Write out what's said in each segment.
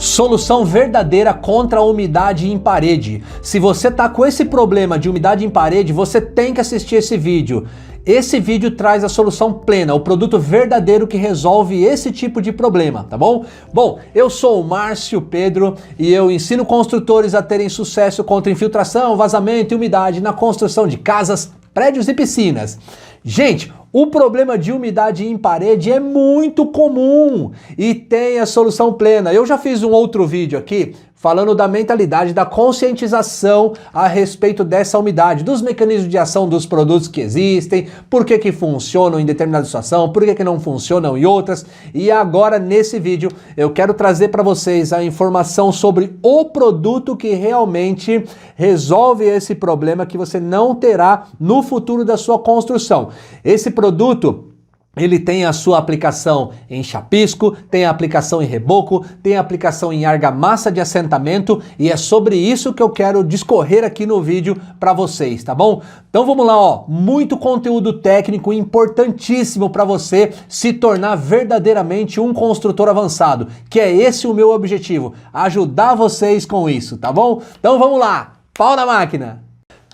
Solução verdadeira contra a umidade em parede. Se você tá com esse problema de umidade em parede, você tem que assistir esse vídeo. Esse vídeo traz a solução plena, o produto verdadeiro que resolve esse tipo de problema, tá bom? Bom, eu sou o Márcio Pedro e eu ensino construtores a terem sucesso contra infiltração, vazamento e umidade na construção de casas, prédios e piscinas. Gente, o problema de umidade em parede é muito comum e tem a solução plena. Eu já fiz um outro vídeo aqui falando da mentalidade, da conscientização a respeito dessa umidade, dos mecanismos de ação dos produtos que existem, por que funcionam em determinada situação, por que não funcionam em outras. E agora nesse vídeo eu quero trazer para vocês a informação sobre o produto que realmente resolve esse problema que você não terá no futuro da sua construção. Esse produto, ele tem a sua aplicação em chapisco, tem a aplicação em reboco, tem a aplicação em argamassa de assentamento e é sobre isso que eu quero discorrer aqui no vídeo para vocês, tá bom? Então vamos lá, ó, muito conteúdo técnico importantíssimo para você se tornar verdadeiramente um construtor avançado, que é esse o meu objetivo, ajudar vocês com isso, tá bom? Então vamos lá, pau na máquina!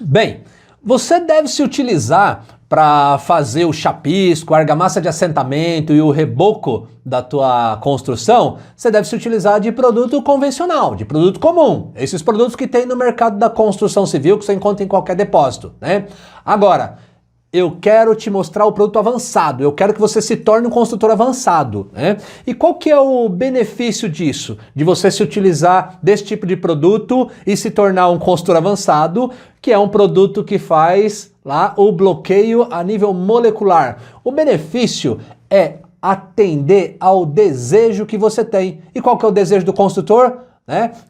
Bem, você deve se utilizar para fazer o chapisco, a argamassa de assentamento e o reboco da tua construção, você deve se utilizar de produto convencional, de produto comum. Esses produtos que tem no mercado da construção civil, que você encontra em qualquer depósito, né? Agora, eu quero te mostrar o produto avançado, eu quero que você se torne um construtor avançado, né? E qual que é o benefício disso? De você se utilizar desse tipo de produto e se tornar um construtor avançado, que é um produto que faz lá o bloqueio a nível molecular. O benefício é atender ao desejo que você tem. E qual que é o desejo do construtor?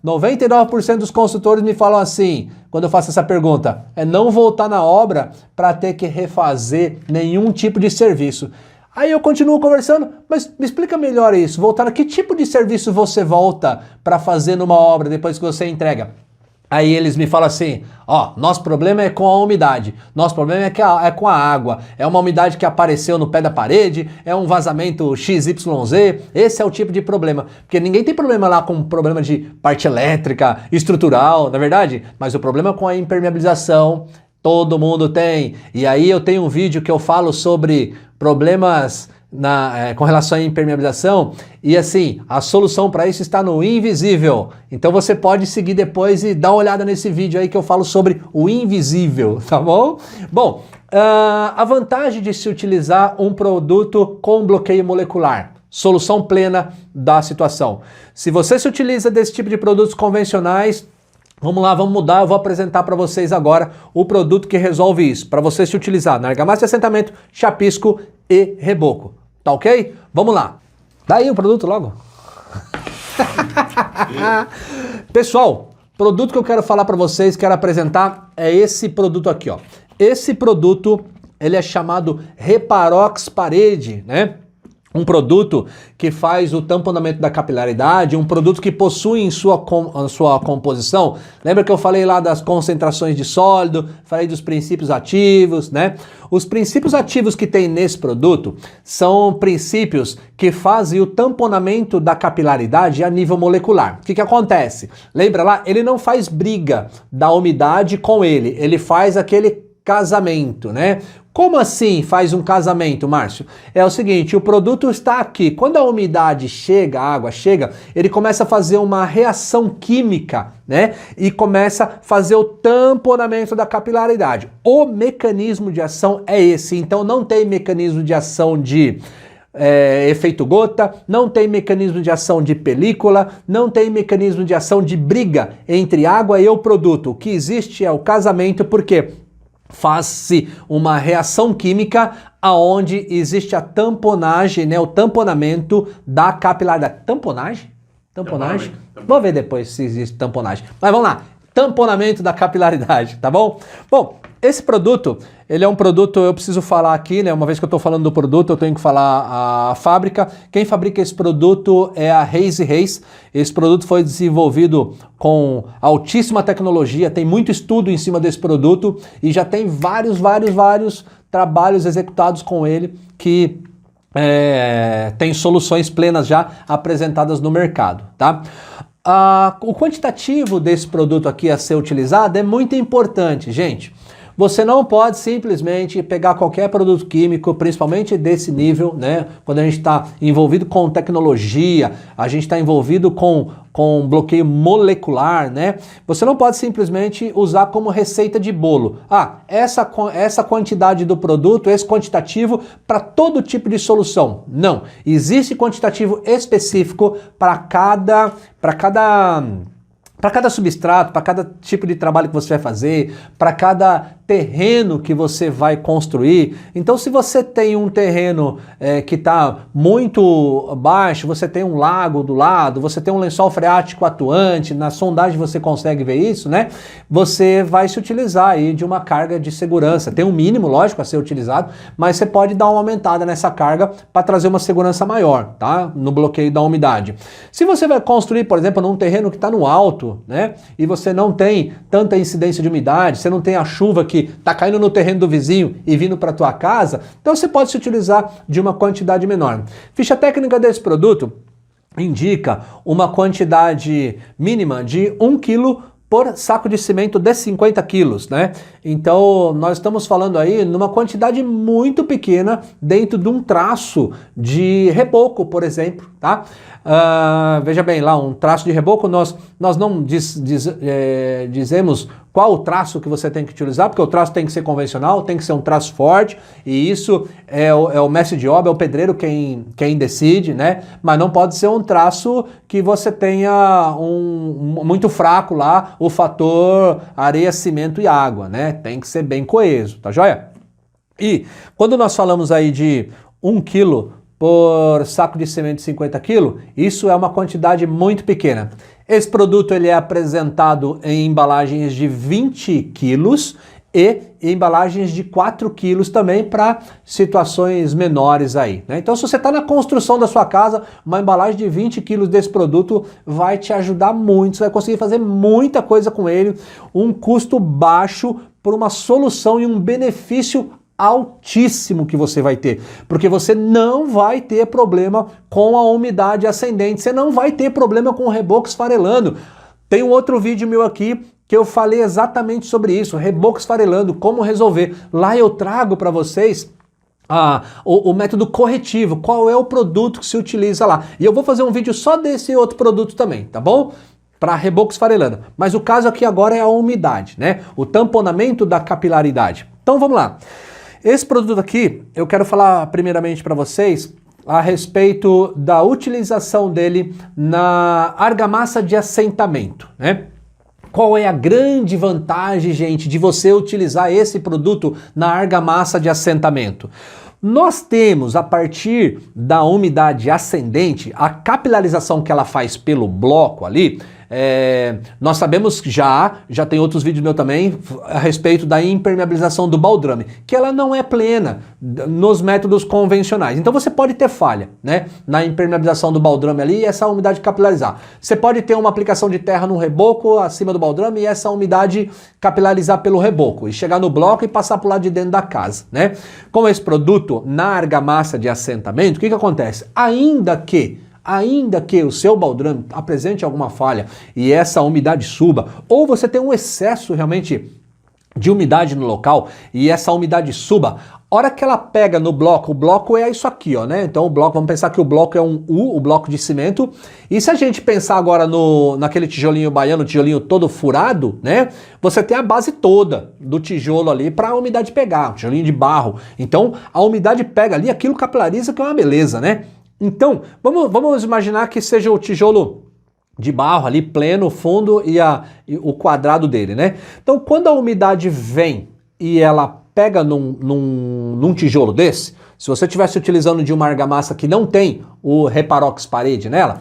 99% dos construtores me falam assim, quando eu faço essa pergunta, é não voltar na obra para ter que refazer nenhum tipo de serviço. Aí eu continuo conversando, mas me explica melhor isso, voltar a que tipo de serviço você volta para fazer numa obra depois que você entrega? Aí eles me falam assim, ó, nosso problema é com a umidade, nosso problema é com a água, é uma umidade que apareceu no pé da parede, é um vazamento XYZ, esse é o tipo de problema. Porque ninguém tem problema lá com problema de parte elétrica, estrutural, não é verdade? Mas o problema é com a impermeabilização, todo mundo tem. E aí eu tenho um vídeo que eu falo sobre problemas com relação à impermeabilização e assim, a solução para isso está no invisível. Então você pode seguir depois e dar uma olhada nesse vídeo aí que eu falo sobre o invisível, tá bom? Bom, a vantagem de se utilizar um produto com bloqueio molecular, solução plena da situação. Se você se utiliza desse tipo de produtos convencionais, vamos lá, vamos mudar, eu vou apresentar para vocês agora o produto que resolve isso, para você se utilizar na argamassa de assentamento, chapisco e reboco, tá ok? Vamos lá. Daí o produto logo. Pessoal, produto que eu quero falar para vocês, quero apresentar é esse produto aqui, ó. Esse produto, ele é chamado Reparox Parede, né? Um produto que faz o tamponamento da capilaridade, um produto que possui em sua composição, lembra que eu falei lá das concentrações de sólido, falei dos princípios ativos, né? Os princípios ativos que tem nesse produto são princípios que fazem o tamponamento da capilaridade a nível molecular. O que acontece? Lembra lá? Ele não faz briga da umidade com ele faz aquele casamento, né? Como assim faz um casamento, Márcio? É o seguinte, o produto está aqui. Quando a umidade chega, a água chega, ele começa a fazer uma reação química, né? E começa a fazer o tamponamento da capilaridade. O mecanismo de ação é esse. Então não tem mecanismo de ação de efeito gota, não tem mecanismo de ação de película, não tem mecanismo de ação de briga entre água e o produto. O que existe é o casamento, porque faz-se uma reação química aonde existe a tamponagem, né, o tamponamento da capilaridade. Tamponagem? Vou ver depois se existe tamponagem. Mas vamos lá. Tamponamento da capilaridade, tá bom? Bom, esse produto, ele é um produto, eu preciso falar aqui, né? Uma vez que eu estou falando do produto, eu tenho que falar a fábrica. Quem fabrica esse produto é a Reis & Reis. Esse produto foi desenvolvido com altíssima tecnologia, tem muito estudo em cima desse produto e já tem vários trabalhos executados com ele que tem soluções plenas já apresentadas no mercado, tá? O quantitativo desse produto aqui a ser utilizado é muito importante, gente. Você não pode simplesmente pegar qualquer produto químico, principalmente desse nível, né? Quando a gente está envolvido com tecnologia, a gente está envolvido com bloqueio molecular, né? Você não pode simplesmente usar como receita de bolo. Essa quantidade do produto, esse quantitativo para todo tipo de solução. Não. Existe quantitativo específico para cada substrato, para cada tipo de trabalho que você vai fazer, para cada terreno que você vai construir. Então, se você tem um terreno que está muito baixo, você tem um lago do lado, você tem um lençol freático atuante, na sondagem você consegue ver isso, né? Você vai se utilizar aí de uma carga de segurança. Tem um mínimo, lógico, a ser utilizado, mas você pode dar uma aumentada nessa carga para trazer uma segurança maior, tá? No bloqueio da umidade. Se você vai construir, por exemplo, num terreno que está no alto, né? E você não tem tanta incidência de umidade, você não tem a chuva que está caindo no terreno do vizinho e vindo para a tua casa, então você pode se utilizar de uma quantidade menor. Ficha técnica desse produto indica uma quantidade mínima de 1 kg por saco de cimento de 50 quilos, né? Então, nós estamos falando aí numa quantidade muito pequena dentro de um traço de reboco, por exemplo, tá? Veja bem, lá um traço de reboco, nós não dizemos qual o traço que você tem que utilizar, porque o traço tem que ser convencional, tem que ser um traço forte, e isso é o mestre de obra, é o pedreiro quem decide, né? Mas não pode ser um traço que você tenha muito fraco lá, o fator areia, cimento e água, né? Tem que ser bem coeso, tá joia? E quando nós falamos aí de 1 kg por saco de cimento de 50 kg, isso é uma quantidade muito pequena. Esse produto ele é apresentado em embalagens de 20 quilos e embalagens de 4 quilos também para situações menores aí, né? Então, se você está na construção da sua casa, uma embalagem de 20 quilos desse produto vai te ajudar muito, você vai conseguir fazer muita coisa com ele, um custo baixo por uma solução e um benefício altíssimo que você vai ter, porque você não vai ter problema com a umidade ascendente, você não vai ter problema com o reboco esfarelando. Tem um outro vídeo meu aqui que eu falei exatamente sobre isso, reboco esfarelando, como resolver. Lá eu trago para vocês o método corretivo, qual é o produto que se utiliza lá. E eu vou fazer um vídeo só desse outro produto também, tá bom? Para reboco esfarelando. Mas o caso aqui agora é a umidade, né? O tamponamento da capilaridade. Então vamos lá. Esse produto aqui, eu quero falar primeiramente para vocês a respeito da utilização dele na argamassa de assentamento, né? Qual é a grande vantagem, gente, de você utilizar esse produto na argamassa de assentamento? Nós temos, a partir da umidade ascendente, a capilarização que ela faz pelo bloco ali, nós sabemos que já tem outros vídeos meu também a respeito da impermeabilização do baldrame, que ela não é plena nos métodos convencionais. Então você pode ter falha, né, na impermeabilização do baldrame ali e essa umidade capilarizar. Você pode ter uma aplicação de terra no reboco acima do baldrame e essa umidade capilarizar pelo reboco e chegar no bloco e passar para o lado de dentro da casa, né? Com esse produto na argamassa de assentamento, o que acontece? Ainda que o seu baldrame apresente alguma falha e essa umidade suba, ou você tem um excesso realmente de umidade no local e essa umidade suba, hora que ela pega no bloco, o bloco é isso aqui, ó, né? Então o bloco, vamos pensar que o bloco é um U, o bloco de cimento, e se a gente pensar agora naquele tijolinho baiano, tijolinho todo furado, né? Você tem a base toda do tijolo ali para a umidade pegar, um tijolinho de barro. Então a umidade pega ali, aquilo capilariza, que é uma beleza, né? Então, vamos imaginar que seja o tijolo de barro ali, pleno, fundo e o quadrado dele, né? Então, quando a umidade vem e ela pega num tijolo desse, se você estivesse utilizando de uma argamassa que não tem o Reparox parede nela,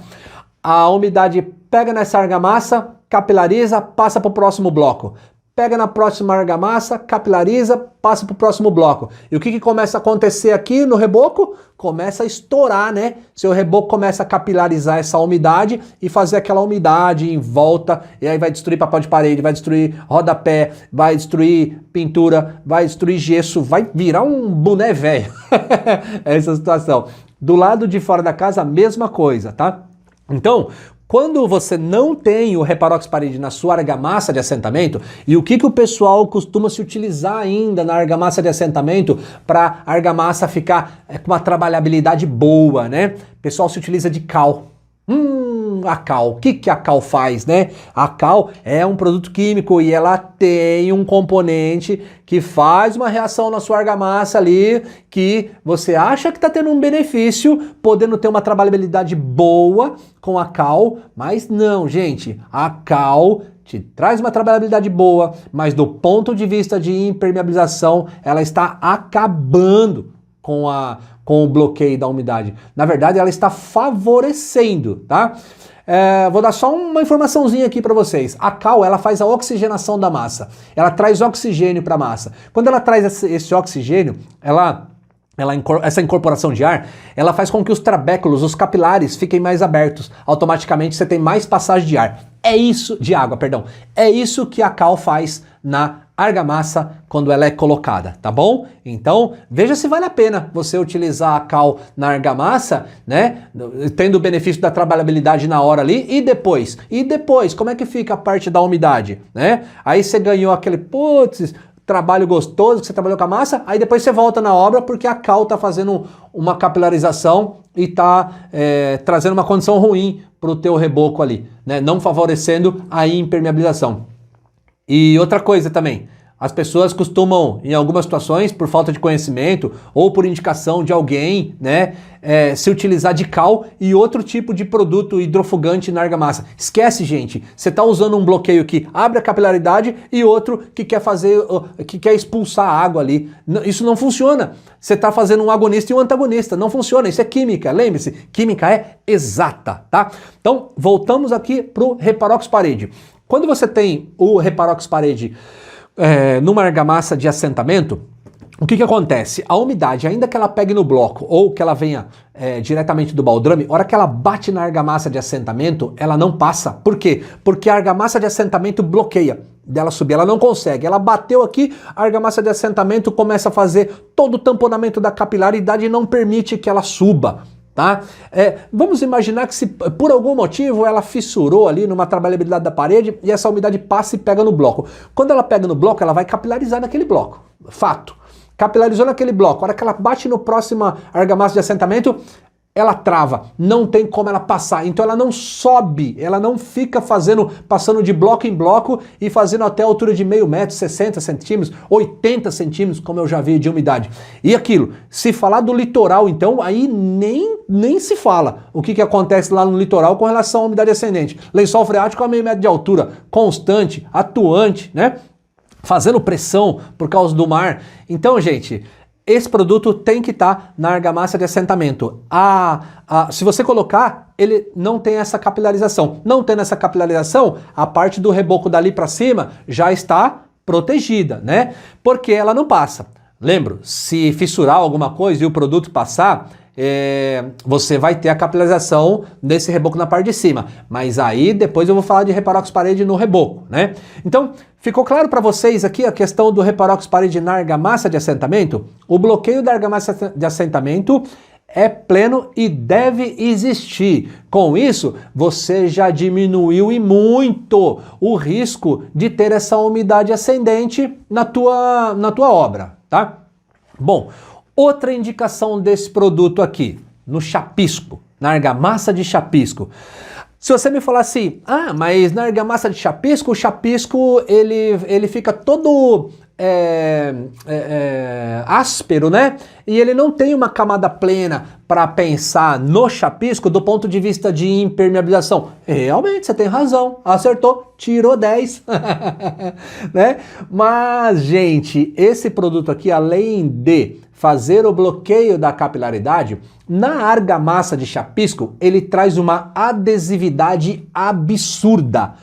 a umidade pega nessa argamassa, capilariza, passa para o próximo bloco. Pega na próxima argamassa, capilariza, passa para o próximo bloco. E o que começa a acontecer aqui no reboco? Começa a estourar, né? Seu reboco começa a capilarizar essa umidade e fazer aquela umidade em volta, e aí vai destruir papel de parede, vai destruir rodapé, vai destruir pintura, vai destruir gesso, vai virar um boné velho. Essa situação. Do lado de fora da casa, a mesma coisa, tá? Então, quando você não tem o Reparox Parede na sua argamassa de assentamento, e o que o pessoal costuma se utilizar ainda na argamassa de assentamento para a argamassa ficar com uma trabalhabilidade boa, né? O pessoal se utiliza de cal. A cal. O que a cal faz, né? A cal é um produto químico e ela tem um componente que faz uma reação na sua argamassa ali que você acha que está tendo um benefício, podendo ter uma trabalhabilidade boa com a cal, mas não, gente. A cal te traz uma trabalhabilidade boa, mas do ponto de vista de impermeabilização, ela está acabando com o bloqueio da umidade. Na verdade, ela está favorecendo, tá? Vou dar só uma informaçãozinha aqui para vocês. A cal, ela faz a oxigenação da massa. Ela traz oxigênio para a massa. Quando ela traz esse oxigênio, essa incorporação de ar, ela faz com que os trabéculos, os capilares, fiquem mais abertos. Automaticamente você tem mais passagem de ar. De água, perdão. É isso que a cal faz na argamassa quando ela é colocada, tá bom? Então, veja se vale a pena você utilizar a cal na argamassa, né? Tendo o benefício da trabalhabilidade na hora ali e depois, como é que fica a parte da umidade, né? Aí você ganhou aquele, trabalho gostoso que você trabalhou com a massa, aí depois você volta na obra porque a cal tá fazendo uma capilarização e tá trazendo uma condição ruim pro teu reboco ali, né? Não favorecendo a impermeabilização. E outra coisa também, as pessoas costumam, em algumas situações, por falta de conhecimento ou por indicação de alguém, né, se utilizar de cal e outro tipo de produto hidrofugante na argamassa. Esquece, gente, você está usando um bloqueio que abre a capilaridade e outro que quer expulsar a água ali. Isso não funciona. Você está fazendo um agonista e um antagonista. Não funciona, isso é química, lembre-se, química é exata, tá? Então, voltamos aqui para o Reparox Parede. Quando você tem o Reparox Parede numa argamassa de assentamento, o que acontece? A umidade, ainda que ela pegue no bloco ou que ela venha diretamente do baldrame, a hora que ela bate na argamassa de assentamento, ela não passa. Por quê? Porque a argamassa de assentamento bloqueia dela subir, ela não consegue. Ela bateu aqui, a argamassa de assentamento começa a fazer todo o tamponamento da capilaridade e não permite que ela suba. Tá? Vamos imaginar que se por algum motivo ela fissurou ali numa trabalhabilidade da parede e essa umidade passa e pega no bloco. Quando ela pega no bloco, ela vai capilarizar naquele bloco. Fato. Capilarizou naquele bloco. A hora que ela bate no próximo argamassa de assentamento, ela trava. Não tem como ela passar. Então ela não sobe, ela não fica passando de bloco em bloco e fazendo até a altura de meio metro, 60 centímetros, 80 centímetros, como eu já vi de umidade. E aquilo, se falar do litoral, então, aí nem se fala o que acontece lá no litoral com relação à umidade ascendente. Lençol freático a meio metro de altura, constante, atuante, né? Fazendo pressão por causa do mar. Então, gente, esse produto tem que estar na argamassa de assentamento. Se você colocar, ele não tem essa capilarização. Não tendo essa capilarização, a parte do reboco dali para cima já está protegida, né? Porque ela não passa. Lembro, se fissurar alguma coisa e o produto passar, você vai ter a capilarização desse reboco na parte de cima. Mas aí depois eu vou falar de Reparox Parede no reboco, né? Então, ficou claro para vocês aqui a questão do Reparox Parede na argamassa de assentamento? O bloqueio da argamassa de assentamento é pleno e deve existir. Com isso, você já diminuiu e muito o risco de ter essa umidade ascendente na tua obra, tá? Bom, outra indicação desse produto aqui, no chapisco, na argamassa de chapisco. Se você me falar assim, mas na argamassa de chapisco, o chapisco ele fica todo áspero, né? E ele não tem uma camada plena para pensar no chapisco do ponto de vista de impermeabilização. Realmente, você tem razão, acertou, tirou 10. Né? Mas, gente, esse produto aqui, além de fazer o bloqueio da capilaridade, na argamassa de chapisco, ele traz uma adesividade absurda.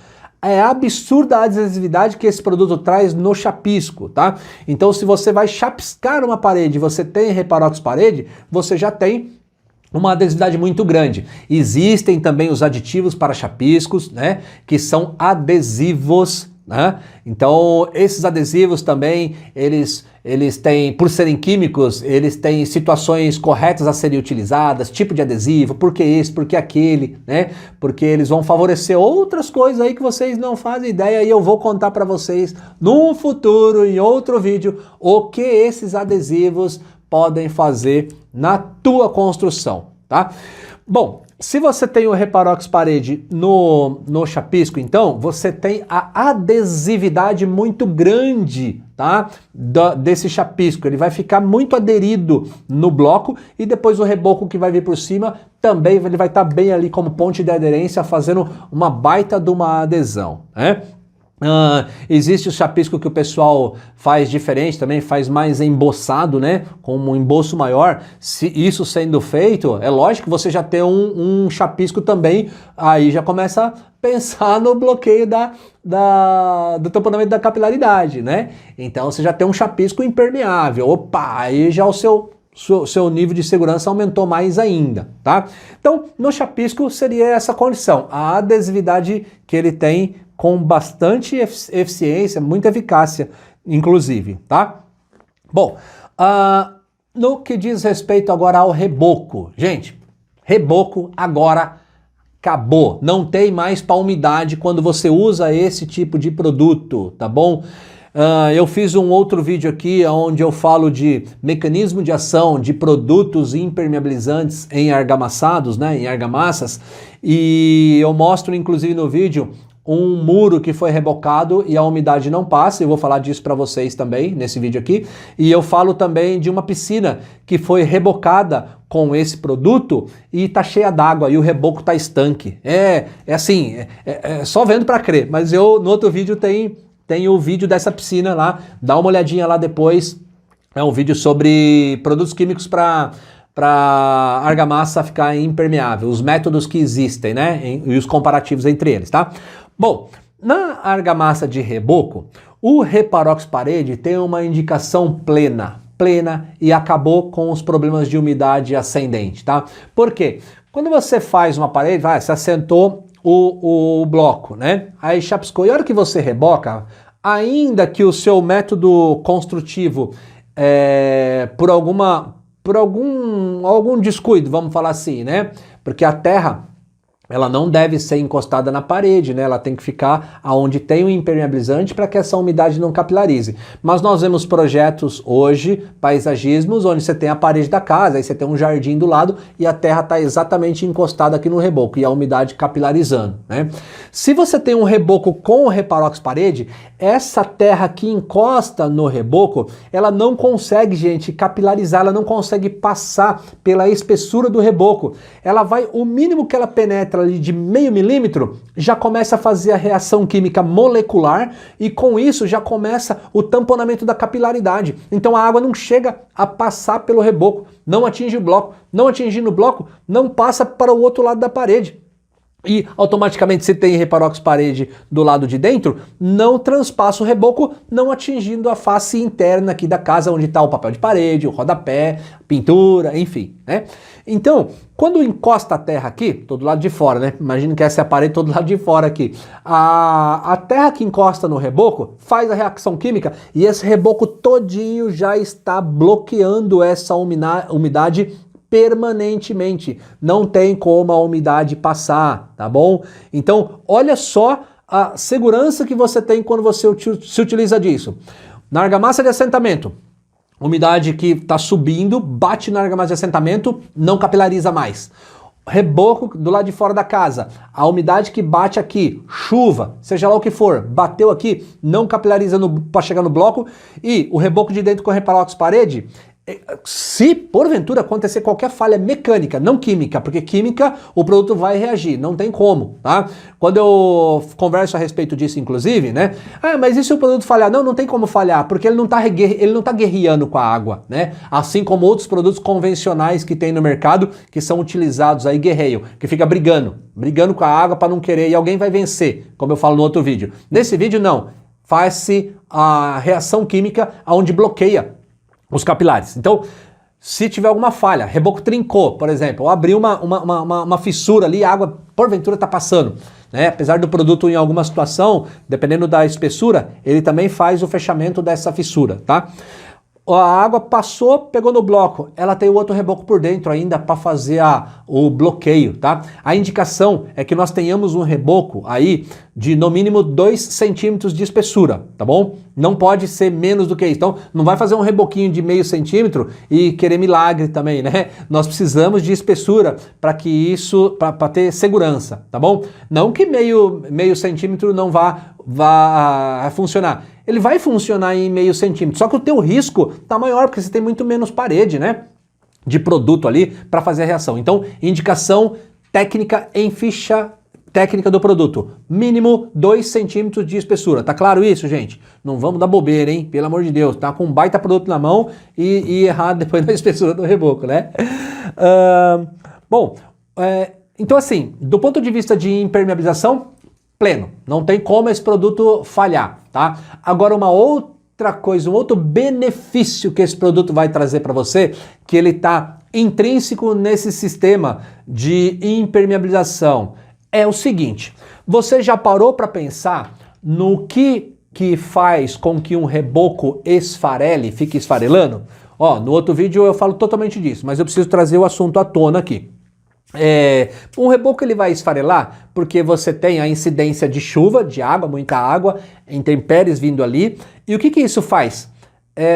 É absurda a adesividade que esse produto traz no chapisco, tá? Então, se você vai chapiscar uma parede, você tem Reparox Parede, você já tem uma adesividade muito grande. Existem também os aditivos para chapiscos, né? Que são adesivos né? Então, esses adesivos também, eles têm, por serem químicos, eles têm situações corretas a serem utilizadas, tipo de adesivo, por que esse, por que aquele, né? Porque eles vão favorecer outras coisas aí que vocês não fazem ideia e eu vou contar para vocês no futuro, em outro vídeo, o que esses adesivos podem fazer na tua construção, tá? Bom, se você tem o Reparox Parede no chapisco, então, você tem a adesividade muito grande, tá? Desse chapisco. Ele vai ficar muito aderido no bloco e depois o reboco que vai vir por cima também ele vai estar bem ali como ponte de aderência, fazendo uma baita de uma adesão, né? Existe o chapisco que o pessoal faz diferente também, faz mais emboçado, né? Com um emboço maior. Se isso sendo feito, é lógico que você já tem um chapisco também, aí já começa a pensar no bloqueio do tamponamento da capilaridade, né? Então você já tem um chapisco impermeável. Opa, aí já o seu nível de segurança aumentou mais ainda, tá? Então, no chapisco seria essa condição, a adesividade que ele tem com bastante eficiência, muita eficácia, inclusive, tá? Bom, no que diz respeito agora ao reboco, gente, reboco agora acabou, não tem mais palmidade quando você usa esse tipo de produto, tá bom? Eu fiz um outro vídeo aqui onde eu falo de mecanismo de ação de produtos impermeabilizantes em argamassados, né, em argamassas, e eu mostro inclusive no vídeo um muro que foi rebocado e a umidade não passa, eu vou falar disso para vocês também nesse vídeo aqui, e eu falo também de uma piscina que foi rebocada com esse produto e tá cheia d'água e o reboco tá estanque. É só vendo para crer, mas eu no outro vídeo tem o vídeo dessa piscina lá, dá uma olhadinha lá depois, é um vídeo sobre produtos químicos para argamassa ficar impermeável, os métodos que existem, né, e os comparativos entre eles, tá? Bom, na argamassa de reboco, o Reparox Parede tem uma indicação plena e acabou com os problemas de umidade ascendente, tá? Por quê? Quando você faz uma parede, você assentou o bloco, né? Aí chapiscou. E a hora que você reboca, ainda que o seu método construtivo, por algum descuido, vamos falar assim, né? Porque a terra, ela não deve ser encostada na parede, né? Ela tem que ficar aonde tem o impermeabilizante para que essa umidade não capilarize. Mas nós vemos projetos hoje, paisagismos, onde você tem a parede da casa, aí você tem um jardim do lado e a terra está exatamente encostada aqui no reboco e a umidade capilarizando, né? Se você tem um reboco com o Reparox Parede, essa terra que encosta no reboco, ela não consegue, gente, capilarizar, ela não consegue passar pela espessura do reboco. Ela vai, o mínimo que ela penetra ali de meio milímetro, já começa a fazer a reação química molecular e com isso já começa o tamponamento da capilaridade. Então a água não chega a passar pelo reboco, não atinge o bloco, não atingindo o bloco, não passa para o outro lado da parede. E automaticamente se tem Reparox Parede do lado de dentro, não transpassa o reboco, não atingindo a face interna aqui da casa, onde está o papel de parede, o rodapé, pintura, enfim, né? Então, quando encosta a terra aqui, tô do lado de fora, né? Imagina que essa é a parede, tô do lado de fora aqui. A terra que encosta no reboco faz a reação química e esse reboco todinho já está bloqueando essa umidade permanentemente, não tem como a umidade passar, tá bom? Então, olha só a segurança que você tem quando você se utiliza disso. Na argamassa de assentamento, umidade que está subindo, bate na argamassa de assentamento, não capilariza mais. Reboco do lado de fora da casa, a umidade que bate aqui, chuva, seja lá o que for, bateu aqui, não capilariza para chegar no bloco, e o reboco de dentro com Reparox Parede, se porventura acontecer qualquer falha mecânica, não química, porque química o produto vai reagir, não tem como, tá? Quando eu converso a respeito disso, inclusive, né? Mas e se o produto falhar? Não tem como falhar, porque ele não tá guerreando com a água, né? Assim como outros produtos convencionais que tem no mercado, que são utilizados aí, guerreiam, que fica brigando com a água para não querer, e alguém vai vencer, como eu falo no outro vídeo. Nesse vídeo, não. Faz-se a reação química onde bloqueia os capilares. Então, se tiver alguma falha, reboco trincou, por exemplo, ou abriu uma fissura ali, a água porventura está passando, né? Apesar do produto em alguma situação, dependendo da espessura, ele também faz o fechamento dessa fissura, tá? A água passou, pegou no bloco, ela tem o outro reboco por dentro ainda para fazer o bloqueio, tá? A indicação é que nós tenhamos um reboco aí de no mínimo 2 centímetros de espessura, tá bom? Não pode ser menos do que isso. Então, não vai fazer um reboquinho de meio centímetro e querer milagre também, né? Nós precisamos de espessura para que isso, para ter segurança, tá bom? Não que meio centímetro não vá funcionar. Ele vai funcionar em meio centímetro, só que o teu risco tá maior, porque você tem muito menos parede, né, de produto ali para fazer a reação. Então, indicação técnica em ficha técnica do produto, mínimo 2 centímetros de espessura. Tá claro isso, gente? Não vamos dar bobeira, hein? Pelo amor de Deus, tá com um baita produto na mão e errar depois da espessura do reboco, né? Então assim, do ponto de vista de impermeabilização, pleno. Não tem como esse produto falhar, tá? Agora uma outra coisa, um outro benefício que esse produto vai trazer para você, que ele tá intrínseco nesse sistema de impermeabilização, é o seguinte: você já parou para pensar no que faz com que um reboco esfarele, fique esfarelando? Ó, no outro vídeo eu falo totalmente disso, mas eu preciso trazer o assunto à tona aqui. Um reboco ele vai esfarelar porque você tem a incidência de chuva, de água, muita água, intempéries vindo ali. E o que isso faz?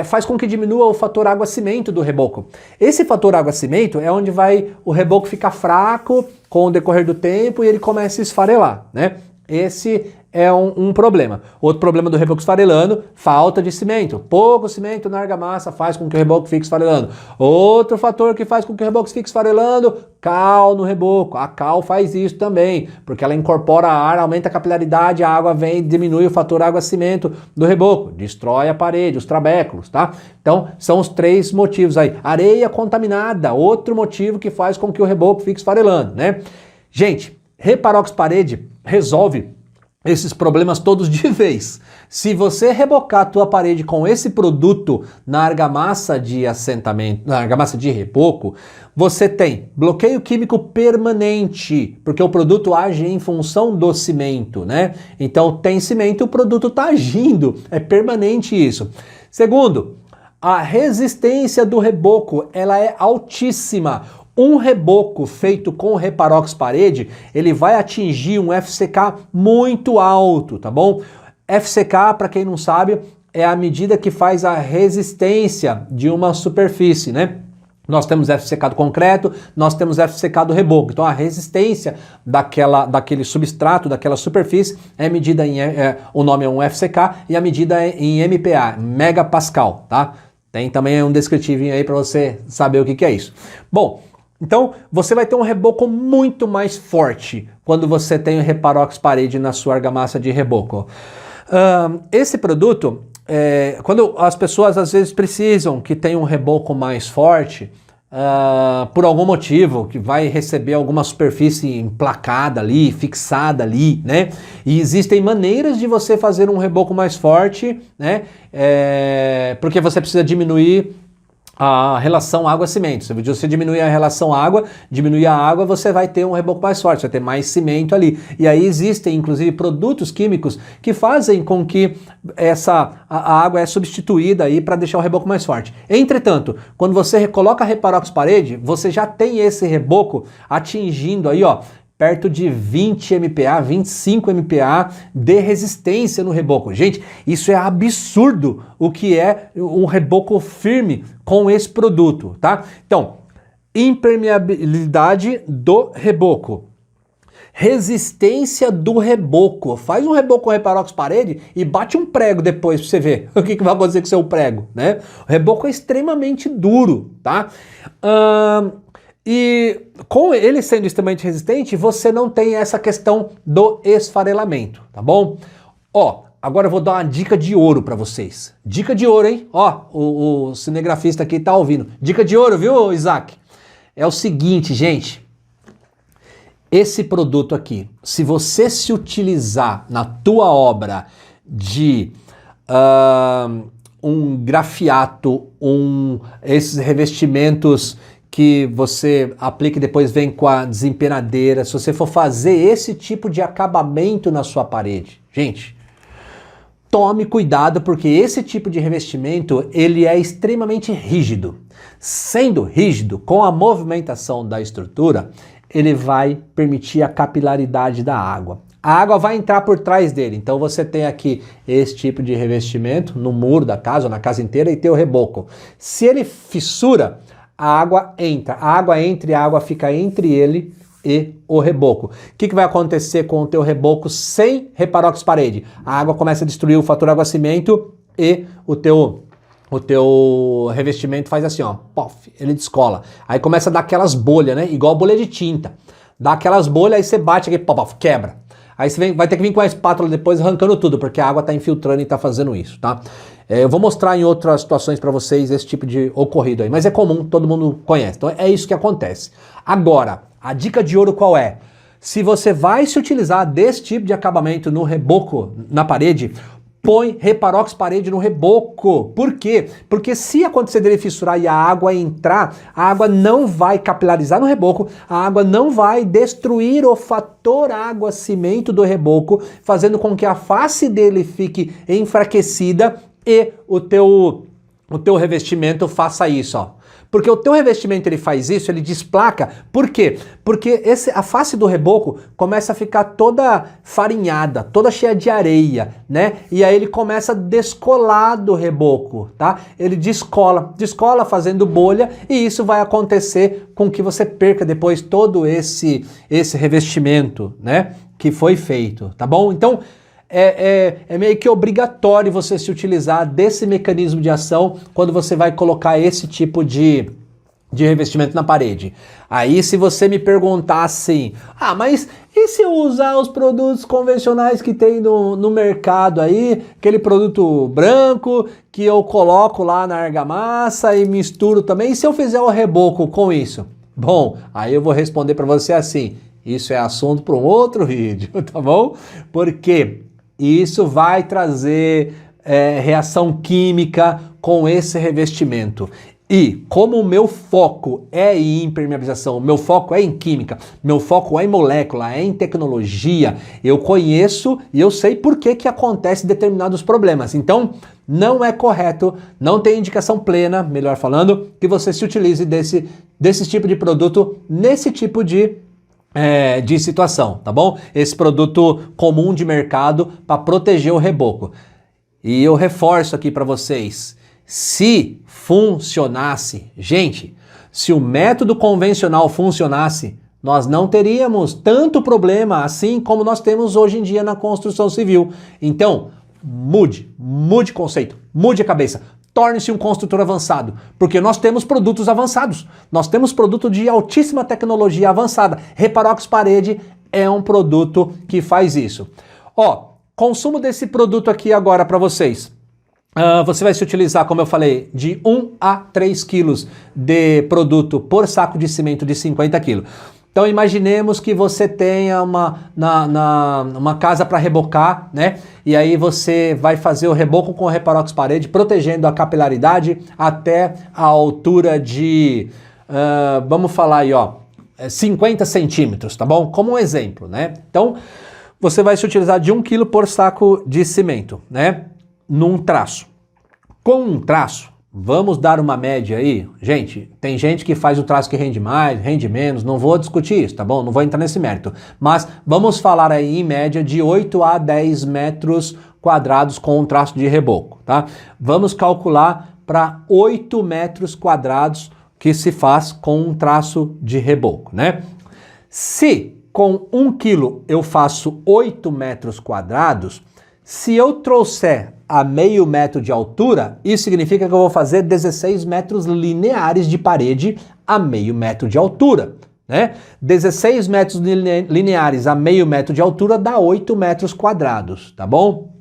Faz com que diminua o fator água-cimento do reboco. Esse fator água-cimento é onde vai o reboco ficar fraco com o decorrer do tempo e ele começa a esfarelar, né? Esse é um problema. Outro problema do reboco esfarelando, falta de cimento. Pouco cimento na argamassa faz com que o reboco fique esfarelando. Outro fator que faz com que o reboco fique esfarelando, cal no reboco. A cal faz isso também, porque ela incorpora ar, aumenta a capilaridade, a água vem e diminui o fator água-cimento do reboco. Destrói a parede, os trabéculos, tá? Então, são os 3 motivos aí. Areia contaminada, outro motivo que faz com que o reboco fique esfarelando, né? Gente, Reparox Parede resolve esses problemas todos de vez. Se você rebocar a tua parede com esse produto na argamassa de assentamento, na argamassa de reboco, você tem bloqueio químico permanente, porque o produto age em função do cimento, né? Então tem cimento, o produto está agindo, é permanente isso. Segundo, a resistência do reboco, ela é altíssima. Um reboco feito com Reparox Parede, ele vai atingir um FCK muito alto, tá bom? FCK, para quem não sabe, é a medida que faz a resistência de uma superfície, né? Nós temos FCK do concreto, nós temos FCK do reboco. Então a resistência daquele substrato, daquela superfície, é medida em... o nome é um FCK e a medida é em MPa, megapascal, tá? Tem também um descritivinho aí para você saber o que é isso. Bom, então você vai ter um reboco muito mais forte quando você tem o Reparox Parede na sua argamassa de reboco. Esse produto, quando as pessoas às vezes precisam que tenha um reboco mais forte, por algum motivo, que vai receber alguma superfície emplacada ali, fixada ali, né? E existem maneiras de você fazer um reboco mais forte, né? Porque você precisa diminuir a relação água-cimento. Se você diminuir a relação água, diminuir a água, você vai ter um reboco mais forte, vai ter mais cimento ali. E aí existem, inclusive, produtos químicos que fazem com que a água é substituída aí para deixar o reboco mais forte. Entretanto, quando você coloca Reparox Parede, você já tem esse reboco atingindo aí, ó, perto de 20 MPa, 25 MPa de resistência no reboco. Gente, isso é absurdo o que é um reboco firme com esse produto, tá? Então, impermeabilidade do reboco. Resistência do reboco. Faz um reboco com Reparox Parede e bate um prego depois pra você ver o que vai acontecer com o seu prego, né? O reboco é extremamente duro, tá? E com ele sendo extremamente resistente, você não tem essa questão do esfarelamento, tá bom? Ó, agora eu vou dar uma dica de ouro para vocês. Dica de ouro, hein? Ó, o cinegrafista aqui tá ouvindo. Dica de ouro, viu, Isaac? É o seguinte, gente. Esse produto aqui, se você se utilizar na tua obra de um grafiato, esses revestimentos que você aplica e depois vem com a desempenadeira, se você for fazer esse tipo de acabamento na sua parede, gente, tome cuidado, porque esse tipo de revestimento ele é extremamente rígido. Sendo rígido, com a movimentação da estrutura, ele vai permitir a capilaridade da água. A água vai entrar por trás dele, então você tem aqui esse tipo de revestimento no muro da casa, ou na casa inteira, e tem o reboco. Se ele fissura, a água entra e a água fica entre ele e o reboco. O que vai acontecer com o teu reboco sem Reparox parede? A água começa a destruir o fator água-cimento e o teu revestimento faz assim, ó, pof, ele descola. Aí começa a dar aquelas bolhas, né? Igual bolha de tinta. Dá aquelas bolhas, aí você bate aqui, pof, quebra. Aí você vai ter que vir com a espátula depois arrancando tudo, porque a água está infiltrando e está fazendo isso, tá? Eu vou mostrar em outras situações para vocês esse tipo de ocorrido aí, mas é comum, todo mundo conhece. Então é isso que acontece. Agora, a dica de ouro qual é? Se você vai se utilizar desse tipo de acabamento no reboco, na parede, põe Reparox parede no reboco. Por quê? Porque se acontecer dele fissurar e a água entrar, a água não vai capilarizar no reboco, a água não vai destruir o fator água-cimento do reboco, fazendo com que a face dele fique enfraquecida e o teu revestimento faça isso, ó. Porque o teu revestimento ele faz isso, ele desplaca. Por quê? Porque a face do reboco começa a ficar toda farinhada, toda cheia de areia, né? E aí ele começa a descolar do reboco, tá? Ele descola fazendo bolha, e isso vai acontecer com que você perca depois todo esse revestimento, né? Que foi feito, tá bom? Então, é meio que obrigatório você se utilizar desse mecanismo de ação quando você vai colocar esse tipo de revestimento na parede. Aí se você me perguntar assim, mas e se eu usar os produtos convencionais que tem no mercado aí, aquele produto branco que eu coloco lá na argamassa e misturo também, e se eu fizer o reboco com isso? Bom, aí eu vou responder para você assim, isso é assunto para um outro vídeo, tá bom? Porque isso vai trazer reação química com esse revestimento. E como o meu foco é em impermeabilização, meu foco é em química, meu foco é em molécula, é em tecnologia, eu conheço e eu sei por que acontece determinados problemas. Então, não é correto, não tem indicação plena, melhor falando, que você se utilize desse tipo de produto nesse tipo de situação, tá bom? Esse produto comum de mercado para proteger o reboco. E eu reforço aqui para vocês, se funcionasse, gente, se o método convencional funcionasse, nós não teríamos tanto problema assim como nós temos hoje em dia na construção civil. Então, mude conceito, mude a cabeça. Torne-se um construtor avançado, porque nós temos produtos avançados, nós temos produto de altíssima tecnologia avançada. Reparox parede é um produto que faz isso. Ó, consumo desse produto aqui agora para vocês. Você vai se utilizar, como eu falei, de 1 a 3 quilos de produto por saco de cimento de 50 quilos. Então imaginemos que você tenha uma casa para rebocar, né? E aí você vai fazer o reboco com o Reparox parede, protegendo a capilaridade até a altura de, vamos falar aí, ó, 50 centímetros, tá bom? Como um exemplo, né? Então você vai se utilizar de 1 quilo por saco de cimento, né? Num traço. Com um traço, vamos dar uma média aí? Gente, tem gente que faz o traço que rende mais, rende menos, não vou discutir isso, tá bom? Não vou entrar nesse mérito. Mas vamos falar aí em média de 8 a 10 metros quadrados com um traço de reboco, tá? Vamos calcular para 8 metros quadrados que se faz com um traço de reboco, né? Se com 1 quilo eu faço 8 metros quadrados, se eu trouxer a meio metro de altura, isso significa que eu vou fazer 16 metros lineares de parede a meio metro de altura, né? 16 metros lineares a meio metro de altura dá 8 metros quadrados, tá bom?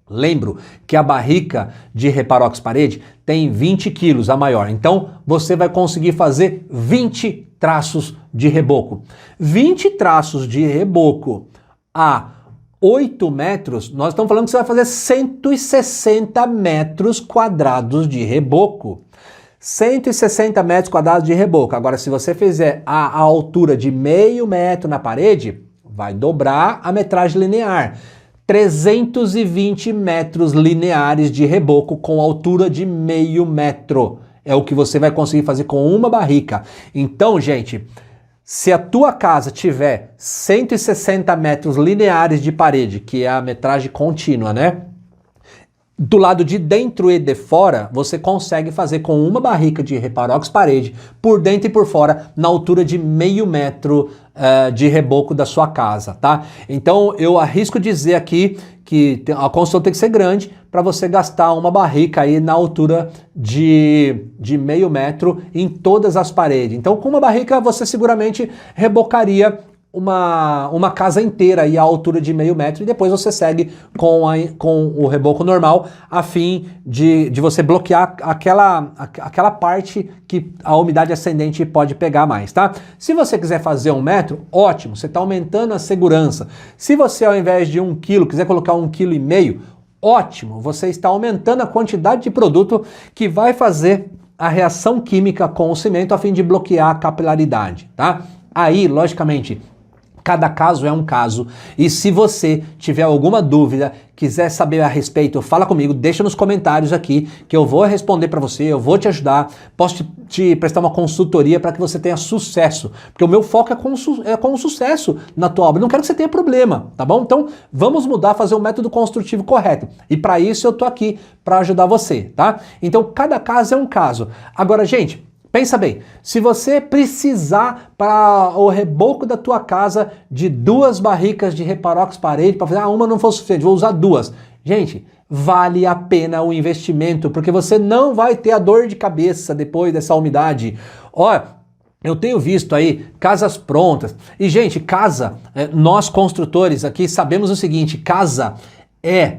Lembro que a barrica de Reparox parede tem 20 quilos a maior, então você vai conseguir fazer 20 traços de reboco. 20 traços de reboco a 8 metros, nós estamos falando que você vai fazer 160 metros quadrados de reboco. 160 metros quadrados de reboco. Agora, se você fizer a altura de meio metro na parede, vai dobrar a metragem linear. 320 metros lineares de reboco com altura de meio metro. É o que você vai conseguir fazer com uma barrica. Então, gente, se a tua casa tiver 160 metros lineares de parede, que é a metragem contínua, né? Do lado de dentro e de fora, você consegue fazer com uma barrica de Reparox parede, por dentro e por fora, na altura de meio metro de reboco da sua casa, tá? Então, eu arrisco dizer aqui que a construção tem que ser grande para você gastar uma barrica aí na altura de meio metro em todas as paredes. Então, com uma barrica, você seguramente rebocaria uma casa inteira aí à altura de meio metro e depois você segue com o reboco normal a fim de você bloquear aquela parte que a umidade ascendente pode pegar mais, tá? Se você quiser fazer 1 metro, ótimo, você está aumentando a segurança. Se você ao invés de 1 quilo quiser colocar 1,5 kg, ótimo, você está aumentando a quantidade de produto que vai fazer a reação química com o cimento a fim de bloquear a capilaridade, tá? Aí, logicamente, cada caso é um caso, e se você tiver alguma dúvida, quiser saber a respeito, fala comigo, deixa nos comentários aqui, que eu vou responder para você, eu vou te ajudar, posso te prestar uma consultoria para que você tenha sucesso, porque o meu foco é com o sucesso na tua obra, não quero que você tenha problema, tá bom? Então, vamos mudar, fazer o método construtivo correto, e para isso eu tô aqui para ajudar você, tá? Então, cada caso é um caso. Agora, gente, pensa bem, se você precisar para o reboco da tua casa de 2 barricas de Reparox parede, para fazer, uma não for suficiente, vou usar 2. Gente, vale a pena o investimento, porque você não vai ter a dor de cabeça depois dessa umidade. Ó, eu tenho visto aí casas prontas, e gente, casa, nós construtores aqui sabemos o seguinte, casa é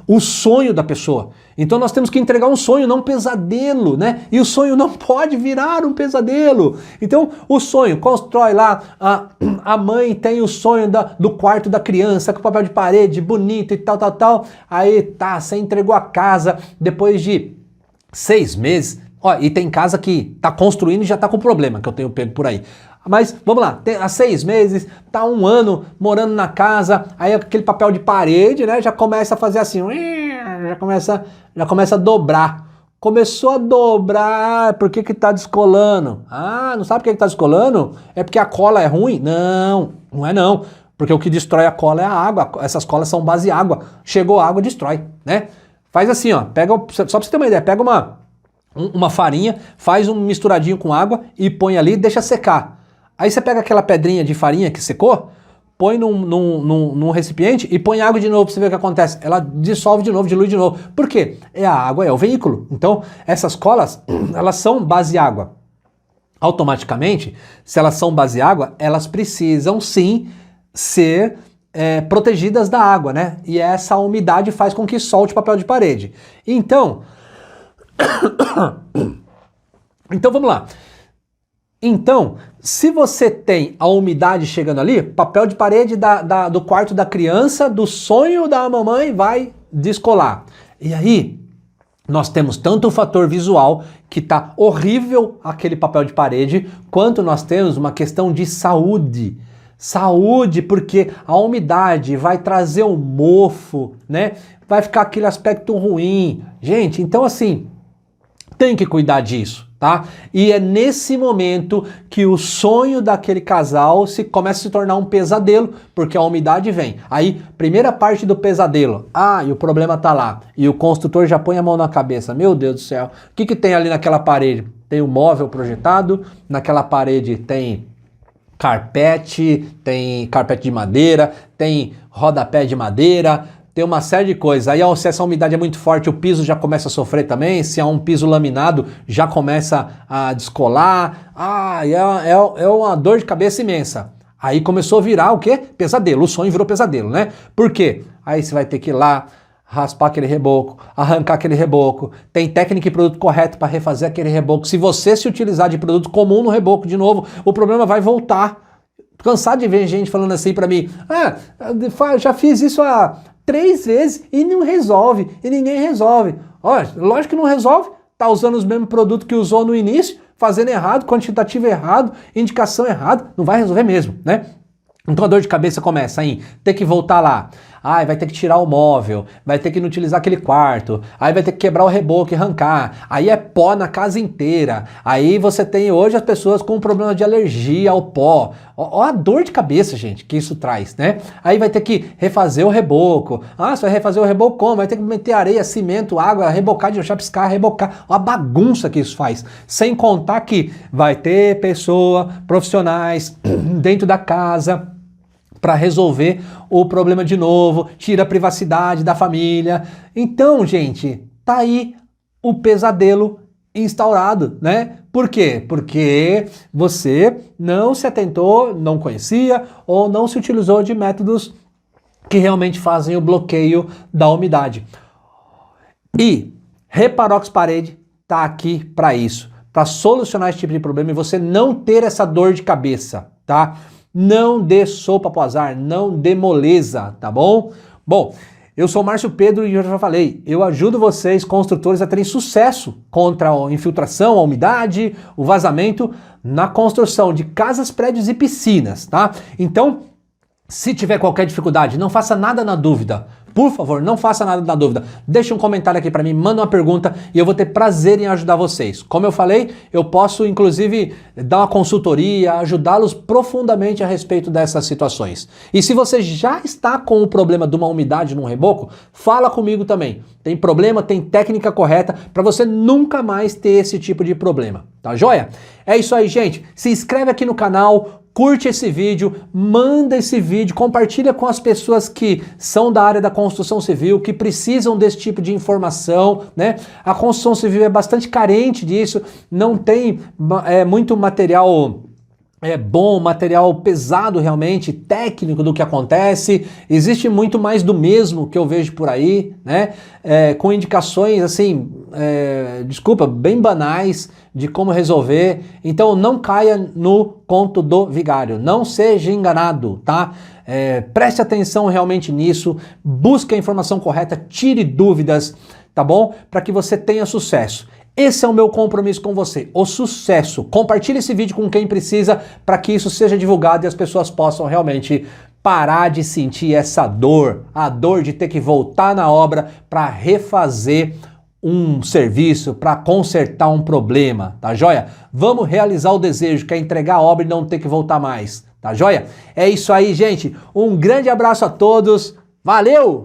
o sonho da pessoa. Então nós temos que entregar um sonho, não um pesadelo, né? E o sonho não pode virar um pesadelo. Então o sonho, constrói lá, a mãe tem o sonho do quarto da criança, com papel de parede, bonito e tal. Aí tá, você entregou a casa depois de 6 meses. Ó, e tem casa que tá construindo e já tá com problema, que eu tenho pego por aí. Mas, vamos lá, há 6 meses, tá 1 ano morando na casa, aí aquele papel de parede, né, já começa a fazer assim, já começa a dobrar. Começou a dobrar, por que tá descolando? Ah, não sabe por que tá descolando? É porque a cola é ruim? Não, não é não. Porque o que destrói a cola é a água, essas colas são base água. Chegou a água, destrói, né? Faz assim, ó, só pra você ter uma ideia, pega uma farinha, faz um misturadinho com água e põe ali e deixa secar. Aí você pega aquela pedrinha de farinha que secou, põe num recipiente e põe água de novo pra você ver o que acontece. Ela dissolve de novo, dilui de novo. Por quê? A água é o veículo. Então, essas colas, elas são base água. Automaticamente, se elas são base água, elas precisam sim ser protegidas da água, né? E essa umidade faz com que solte o papel de parede. Então, vamos lá. Então, se você tem a umidade chegando ali, papel de parede do quarto da criança, do sonho da mamãe vai descolar. E aí, nós temos tanto o fator visual, que tá horrível aquele papel de parede, quanto nós temos uma questão de saúde. Saúde, porque a umidade vai trazer um mofo, né? Vai ficar aquele aspecto ruim. Gente, então assim, tem que cuidar disso, tá? E é nesse momento que o sonho daquele casal começa a se tornar um pesadelo, porque a umidade vem. Aí, primeira parte do pesadelo, e o problema tá lá. E o construtor já põe a mão na cabeça. Meu Deus do céu, o que tem ali naquela parede? Tem um móvel projetado, naquela parede tem carpete de madeira, tem rodapé de madeira, tem uma série de coisas. Aí se essa umidade é muito forte, o piso já começa a sofrer também. Se é um piso laminado, já começa a descolar. É uma dor de cabeça imensa. Aí começou a virar o quê? Pesadelo. O sonho virou pesadelo, né? Por quê? Aí você vai ter que ir lá, raspar aquele reboco, arrancar aquele reboco. Tem técnica e produto correto para refazer aquele reboco. Se você se utilizar de produto comum no reboco de novo, o problema vai voltar. Tô cansado de ver gente falando assim para mim, já fiz isso há 3 vezes e não resolve, e ninguém resolve. Olha, lógico que não resolve, tá usando os mesmos produtos que usou no início, fazendo errado, quantitativo errado, indicação errada, não vai resolver mesmo, né? Então a dor de cabeça começa em ter que voltar lá. Ai, vai ter que tirar o móvel, vai ter que inutilizar aquele quarto, aí vai ter que quebrar o reboco e arrancar, aí é pó na casa inteira, aí você tem hoje as pessoas com problema de alergia ao pó. Ó a dor de cabeça, gente, que isso traz, né? Aí vai ter que refazer o reboco. Ah, você vai refazer o reboco como? Vai ter que meter areia, cimento, água, rebocar, de chapiscar, rebocar. Ó a bagunça que isso faz. Sem contar que vai ter profissionais dentro da casa para resolver o problema de novo, tira a privacidade da família. Então, gente, tá aí o pesadelo instaurado, né? Por quê? Porque você não se atentou, não conhecia ou não se utilizou de métodos que realmente fazem o bloqueio da umidade. E Reparox Parede tá aqui para isso, para solucionar esse tipo de problema e você não ter essa dor de cabeça, tá? Não dê sopa pro azar, não dê moleza, tá bom? Bom, eu sou o Márcio Pedro e eu já falei, eu ajudo vocês, construtores, a terem sucesso contra a infiltração, a umidade, o vazamento na construção de casas, prédios e piscinas, tá? Então, se tiver qualquer dificuldade, não faça nada na dúvida. Por favor, não faça nada na dúvida. Deixa um comentário aqui para mim, manda uma pergunta e eu vou ter prazer em ajudar vocês. Como eu falei, eu posso inclusive dar uma consultoria, ajudá-los profundamente a respeito dessas situações. E se você já está com o problema de uma umidade num reboco, fala comigo também. Tem problema, tem técnica correta para você nunca mais ter esse tipo de problema. Tá joia? É isso aí, gente. Se inscreve aqui no canal, curte esse vídeo, manda esse vídeo, compartilha com as pessoas que são da área da construção civil, que precisam desse tipo de informação, né? A construção civil é bastante carente disso, não tem muito material bom, material pesado realmente, técnico do que acontece, existe muito mais do mesmo que eu vejo por aí, né? Com indicações assim, bem banais de como resolver. Então não caia no conto do vigário, não seja enganado, tá? Preste atenção realmente nisso, busque a informação correta, tire dúvidas, tá bom? Para que você tenha sucesso. Esse é o meu compromisso com você, o sucesso. Compartilhe esse vídeo com quem precisa para que isso seja divulgado e as pessoas possam realmente parar de sentir essa dor, a dor de ter que voltar na obra para refazer um serviço, para consertar um problema, tá joia? Vamos realizar o desejo, que é entregar a obra e não ter que voltar mais, tá joia? É isso aí, gente. Um grande abraço a todos. Valeu!